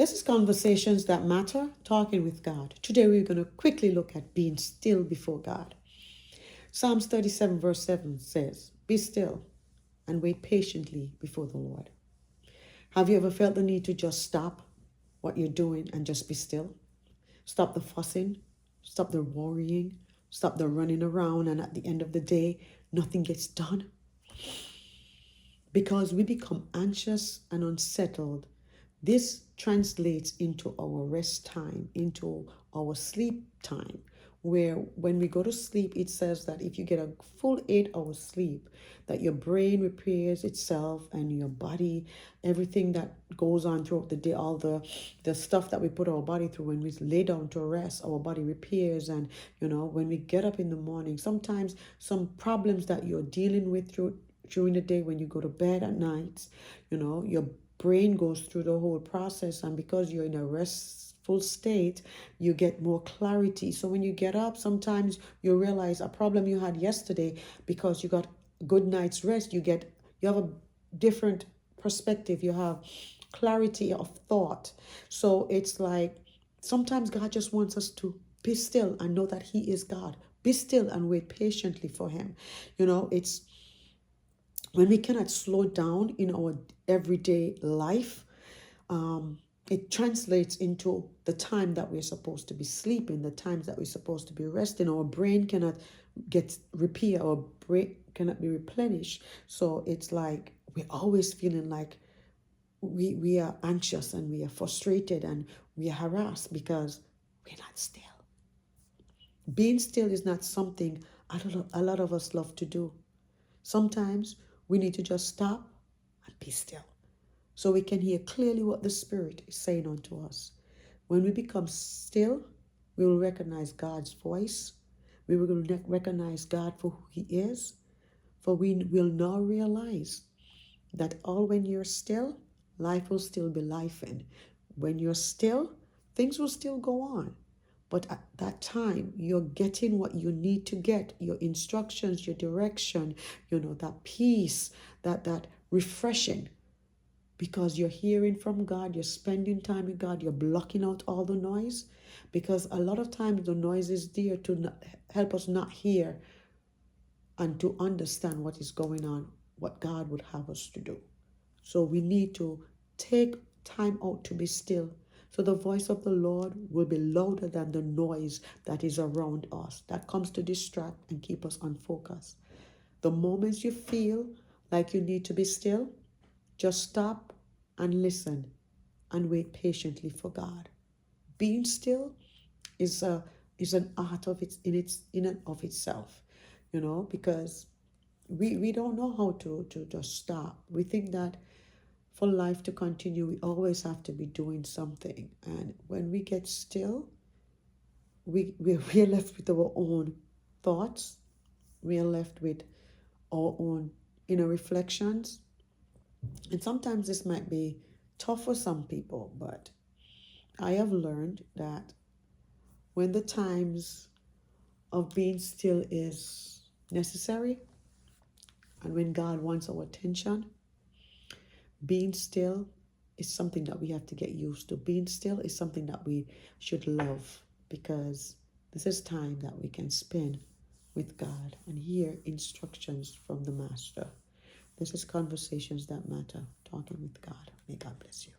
This is Conversations That Matter, Talking with God. Today we're going to quickly look at being still before God. Psalms 37 verse 7 says, "Be still and wait patiently before the Lord." Have you ever felt the need to just stop what you're doing and just be still? Stop the fussing, stop the worrying, stop the running around, and at the end of the day, nothing gets done? Because we become anxious and unsettled, this translates into our rest time, into our sleep time, where when we go to sleep, it says that if you get a full 8 hours sleep, that your brain repairs itself and your body, everything that goes on throughout the day, all the stuff that we put our body through when we lay down to rest, our body repairs. And, when we get up in the morning, sometimes some problems that you're dealing with during the day when you go to bed at night, your brain goes through the whole process, and because you're in a restful state, you get more clarity. So when you get up, sometimes you realize a problem you had yesterday, because you got a good night's rest, you have a different perspective, you have clarity of thought. So it's like sometimes God just wants us to be still and know that He is God. Be still and wait patiently for Him. It's when we cannot slow down in our everyday life, it translates into the time that we're supposed to be sleeping, the times that we're supposed to be resting. Our brain cannot get repair, our brain cannot be replenished. So it's like we're always feeling like we are anxious and we are frustrated and we are harassed because we're not still. Being still is not something a lot of us love to do. Sometimes we need to just stop and be still so we can hear clearly what the Spirit is saying unto us. When we become still, we will recognize God's voice. We will recognize God for who He is. For we will now realize that when you're still, life will still be lifing. When you're still, things will still go on. But at that time, you're getting what you need to get, your instructions, your direction, that peace, that refreshing, because you're hearing from God, you're spending time with God, you're blocking out all the noise, because a lot of times the noise is there to help us not hear and to understand what is going on, what God would have us to do. So we need to take time out to be still. So the voice of the Lord will be louder than the noise that is around us, that comes to distract and keep us unfocused. The moments you feel like you need to be still, just stop and listen and wait patiently for God. Being still is an art in and of itself, because we don't know how to just stop. We think that for life to continue, we always have to be doing something. And when we get still, we're left with our own thoughts. We are left with our own inner reflections. And sometimes this might be tough for some people, but I have learned that when the times of being still is necessary, and when God wants our attention, being still is something that we have to get used to. Being still is something that we should love, because this is time that we can spend with God and hear instructions from the Master. This is Conversations That Matter, Talking with God. May God bless you.